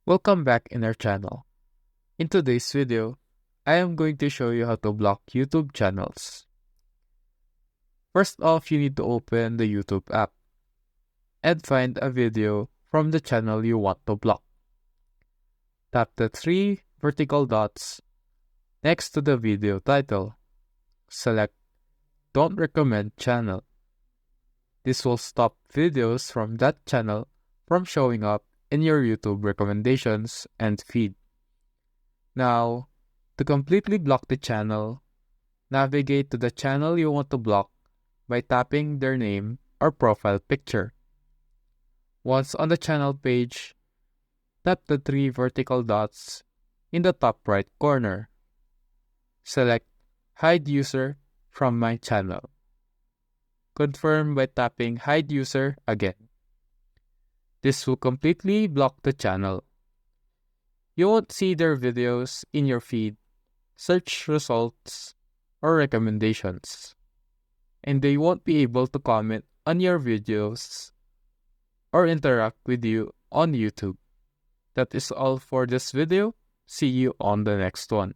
Welcome back in our channel. In today's video, I am going to show you how to block YouTube channels. First off, you need to open the YouTube app and find a video from the channel you want to block. Tap the three vertical dots next to the video title. Select Don't Recommend Channel. This will stop videos from that channel from showing up in your YouTube recommendations and feed. Now, to completely block the channel, navigate to the channel you want to block by tapping their name or profile picture. Once on the channel page, tap the three vertical dots in the top right corner. Select Hide User from My Channel. Confirm by tapping Hide User again. This will completely block the channel. You won't see their videos in your feed, search results, or recommendations. And they won't be able to comment on your videos or interact with you on YouTube. That is all for this video. See you on the next one.